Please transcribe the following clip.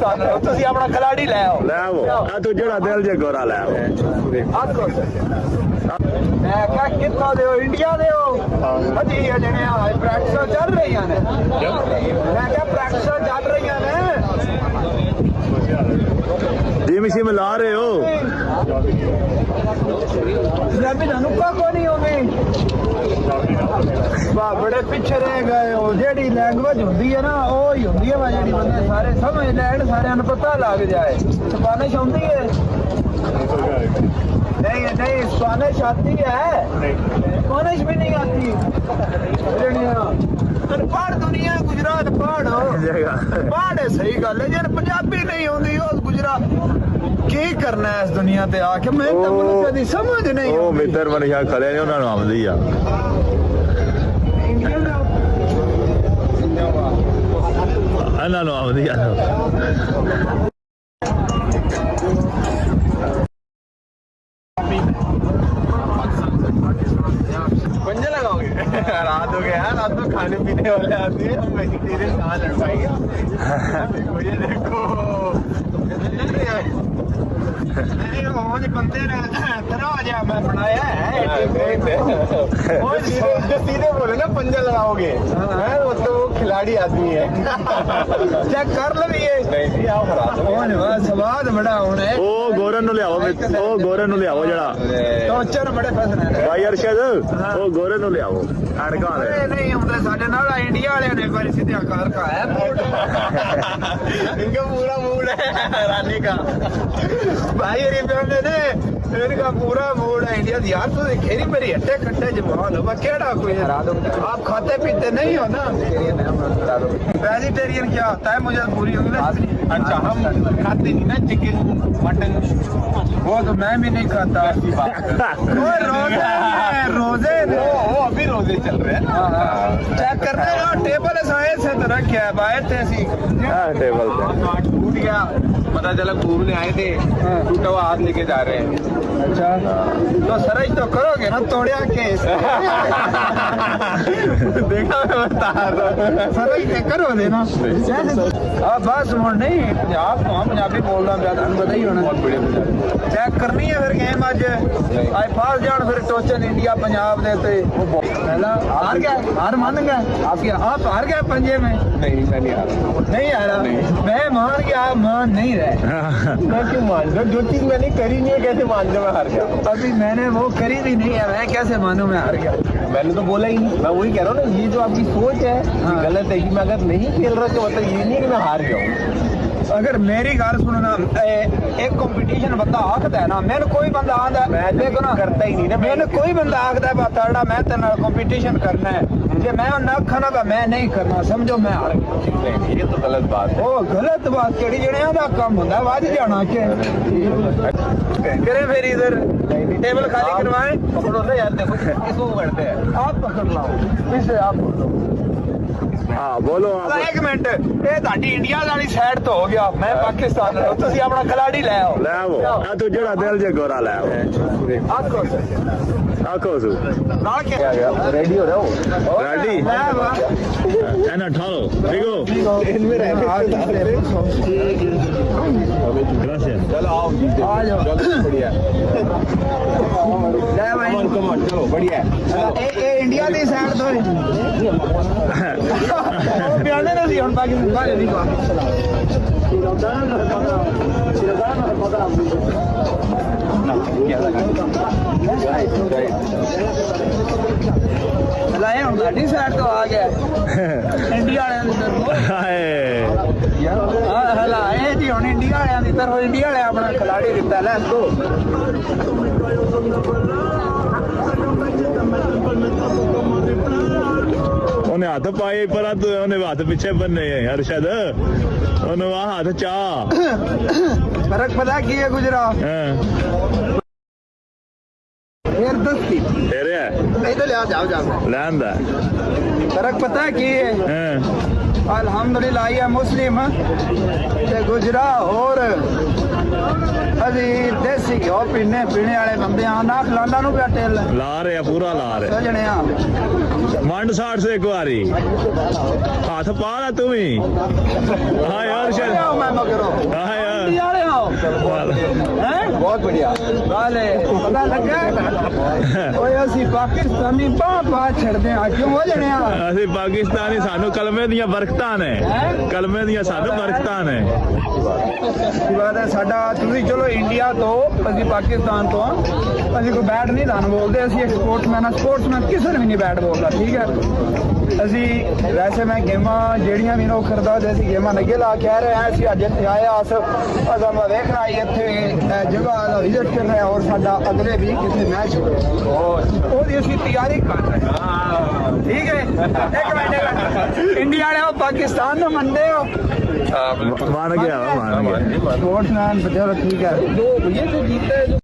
पाकिस्तान तुसी अपना खिलाड़ी ले आओ आ तू जेड़ा दिल जे गोरा ले आओ मैं क्या कितना दे इंडिया दे जी जने प्रैक्टिस चल रही ने मैं क्या प्रैक्टिस चल रही ने जिम शिम ला रहे हो नुक्का को नहीं होगी बड़े पिछे रह गए हो जेडी लैंग्वेज होंगी है ना वो ही होंगी है जी बंदे सारे समझ लैन सारे पता लग जाए स्पेनिश आती है नहीं नहीं स्पेनिश आती है स्पेनिश भी नहीं आती पहाड़ दुनिया गुजरात पहाड़ पहाड़ है सही गल है जन पंजाबी नहीं आती गुजरात की करना है इस दुनिया ते आके मैं कदी समझ नहीं ओ मित्र मनीषा खड़े ने उन्होंने आमदी आ ਇਹਨਾਂ ਨੂੰ ਆਉਂਦੀ ਆ पंजे लगाओगे रात हो गया रात को खाने पीने वाले आते हैं हम वेजिटेरियन कहाँ लड़ पाएंगे मुझे देखो मुझे बंदे ने दरवाजा मैं बनाया है जो सीधे बोले ना पंजा लगाओगे वो तो खिलाड़ी आदमी है चेक कर लो ये स्वाद बड़ा होना है ਉਹ ਗੋਰਨ ਨੂੰ ਲਿਆਓ ਉਹ ਗੋਰਨ ਨੂੰ ਲਿਆਓ ਜਿਹੜਾ ਟੋਚਰ ਬੜੇ ਫਸਣੇ ਭਾਈ ਅਰਸ਼ਦ ਉਹ ਗੋਰਨ ਨੂੰ ਲਿਆਓ ਅੜਕਾ ਵਾਲੇ ਨਹੀਂ ਹੁੰਦੇ ਸਾਡੇ ਨਾਲ ਇੰਡੀਆ ਵਾਲਿਆਂ ਨੇ ਪਰ ਸਿੱਧਾ ਕਾਰ ਕਾ ਹੈ इनका पूरा मूड है रानी का भाई रिपेंड ने इनका पूरा मूड है इंडिया यार तो खेरी मेरी हट्टे कट्टे जवान हो केड़ा कोई आप खाते पीते नहीं हो ना वेजिटेरियन क्या होता है मुझे पूरी अच्छा हम खाते नहीं ना चिकन मटन वो तो मैं भी नहीं खाता रोजे वो अभी रोजे चल रहे हैं चेक करते हो टेबल ऐसे से तो रखे है बाहर थे हाँ टेबल पे टूट गया पता चला घूमने आए थे टूटा हुआ हाथ लेके जा रहे हैं अच्छा तो सरज तो करोगे ना तोड़िया केस देखा मैं बता सरज करो देना अब बस मोड़ नहीं पंजाब तो हम पंजाबी बोल रहा हूँ पता ही होना बहुत बढ़िया चेक करनी है फिर गेम अज आज फास जान फिर टोचन इंडिया पंजाब दे पहला हार गया हार मान गया आप हार गए पंजे में नहीं मैं नहीं हारा नहीं हारा मैं मान गया आप मान नहीं रहे मैं क्यों मान लो जो चीज मैंने करी नहीं है कैसे मान लो मैं हार गया अभी मैंने वो करी भी नहीं है मैं कैसे मानूं मैं हार गया मैंने तो बोला ही नहीं मैं वही कह रहा हूँ ना ये जो आपकी सोच है गलत है कि मैं अगर नहीं खेल रहा तो मतलब ये नहीं कि मैं हार गया हूँ अगर मेरी गल सुनो ना एक कंपटीशन बंदा आखदा है ना मैंने कोई बंदा आंदा मैं देखो ना करता ही नहीं ना मैंने कोई बंदा आखदा है बातड़ा मैं तेरे नाल कंपटीशन करना है जे मैं ना खाना का मैं नहीं करना समझो मैं हार गया ये तो गलत बात है ओ गलत बात केड़ी जणियां दा काम हुंदा वज जाना के करे फिर इधर टेबल खाली करवाएं पकड़ो ना यार देखो किसको करते हैं आप पकड़ लाओ इसे आप पकड़ो हाँ बोलो आप एक मिनट ये ਤੁਹਾਡੀ ਇੰਡੀਆ ਵਾਲੀ ਸਾਈਡ ਤੋਂ ਹੋ ਗਿਆ ਮੈਂ ਪਾਕਿਸਤਾਨ ਤੋਂ ਤੁਸੀਂ ਆਪਣਾ ਖਿਲਾੜੀ ਲੈ ਆਓ ਲੈ ਆਓ ਆ ਤੂੰ ਜਿਹੜਾ ਦਿਲ ਜੇ ਗੋਰਾ ਲੈ ਆਓ ਆਖੋ ਸੂ ਨਾਲ ਕੀ रेडी हो रहे हो रेडी एना ठालो बिगो इनमें रहते ग्रासियस चलो आओ आ जाओ बढ़िया ले भाई चलो बढ़िया ए इंडिया दी साइड तो ਉਹ ਬਿਆਨੇ ਨੇ ਸੀ ਹੁਣ ਪਾਕਿਸਤਾਨ ਬਾਹਰ ਨਹੀਂ ਲਾਏ ਹੁਣ ਸਾਡੀ ਸਾਈਡ ਤੋਂ ਆ ਗਿਆ ਇੰਡੀਆ ਵਾਲਿਆਂ ਦੀ ਤਰਫੋਂ ਹਾਏ ਹਲਾਏ ਜੀ ਹੁਣ ਇੰਡੀਆ ਵਾਲਿਆਂ ਦੀ ਤਰਫੋਂ ਇੰਡੀਆ ਵਾਲੇ ਆਪਣਾ ਖਿਲਾੜੀ ਦਿੱਤਾ ਲੈ ਤੋ ਉਹਨੇ ਹੱਥ ਪਾਏ ਪਰ ਉਹਨੇ ਹੱਥ ਪਿੱਛੇ ਬੰਨੇ ਅਰਸ਼ਦ ਉਹਨੂੰ ਆ ਹੱਥ ਚਾ ਫਰਕ ਪਤਾ ਕੀ ਹੈ ਗੁਜਰਾਤ ਫੇਰ ਦਸਤੀ ਤੇਰੇ ਨਹੀਂ ਤਾਂ ਲਿਆ ਜਾਓ ਜਾਓ ਲੈਂਦਾ फर्क पता है की है अल्हम्दुलिल्लाह ये मुस्लिम ते गुजरा और ਅਸੀਂ ਦੇਸੀ ਘਿਓ ਪੀਣੇ ਵਾਲੇ ਬੰਦੇ ਆ ਨਾ ਖਲਾਂਦਾ ਨੂੰ ਪਿਆ ਟੇਲ ਲਾ ਰਿਹਾ ਪੂਰਾ ਲਾ ਰਿਹਾ ਸਜਣੇ ਆ ਮੰਡ 60 ਸੇ ਇੱਕ ਵਾਰੀ ਹੱਥ ਪਾ ਲਾ ਤੂੰ ਵੀ ਹਾਂ ਯਾਰ ਸ਼ਾਇਦ ਆਓ ਮੈਂ ਮਗਰੋਂ ਹਾਂ ਯਾਰ ਵਾਲੇ ਆਓ ਹੈ ਬਹੁਤ ਬੜੀਆ ਵਾਲੇ ਪਤਾ ਲੱਗਾ ਓਏ ਅਸੀਂ ਪਾਕਿਸਤਾਨੀ ਬਾਬਾ ਛੱਡਦੇ ਆ ਕਿਉਂ ਹੋ ਜਣੇ ਆ ਅਸੀਂ ਪਾਕਿਸਤਾਨੀ ਸਾਨੂੰ ਕਲਮੇ ਦੀਆਂ ਬਰਕਤਾਂ ਨੇ ਕਲਮੇ ਦੀਆਂ ਸਾਨੂੰ ਬਰਕਤਾਂ ਨੇ ਇਹ ਬਾਤ ਹੈ ਸਾਡਾ ਤੁਸੀਂ ਚਲੋ ਇੰਡੀਆ ਤੋਂ ਅਸੀਂ ਪਾਕਿਸਤਾਨ ਤੋਂ ਅਸੀਂ ਕੋਈ ਬੈਟ ਨਹੀਂ ਤੁਹਾਨੂੰ ਬੋਲਦੇ ਅਸੀਂ ਸਪੋਰਟਸਮੈਨ ਕਿਸੇ ਨੂੰ ਵੀ ਨਹੀਂ ਬੈਟ ਬੋਲਦਾ ਠੀਕ ਹੈ ਅਸੀਂ ਵੈਸੇ ਮੈਂ ਗੇਮਾਂ ਜਿਹੜੀਆਂ ਵੀ ਨੋ ਕਰਦਾ ਤੇ ਅਸੀਂ ਗੇਮਾਂ ਨਗੇ ਲਾ ਕਹਿ ਰਹੇ ਹਾਂ ਅਸੀਂ ਅੱਜ ਇੱਥੇ ਆਏ ਆ ਅਸਾਂ ਮੈਂ ਵੇਖਣਾ ਇੱਥੇ ਜਗ੍ਹਾ ਦਾ ਵਿਜ਼ਿਟ ਕਰ ਰਹੇ ਔਰ ਸਾਡਾ ਅਗਲੇ ਵੀ ਕਿਤੇ ਮੈਚ ਹੋਵੇ ਉਹਦੀ ਅਸੀਂ ਤਿਆਰੀ ਕਰ ਰਹੇ ਹਾਂ ਠੀਕ ਹੈ ਇੱਕ ਮਿੰਟ ਇੰਡੀਆ ਵਾਲੇ ਹੋ ਪਾਕਿਸਤਾਨ ਨੂੰ ਮੰਨਦੇ ਹੋ ਮੰਨ ਗਿਆ ਸਪੋਰਟਸਮੈਨ ਬਚਾ ਠੀਕ ਹੈ ਦੋ ਭਈਏ ਤੇ ਜੀਤੇ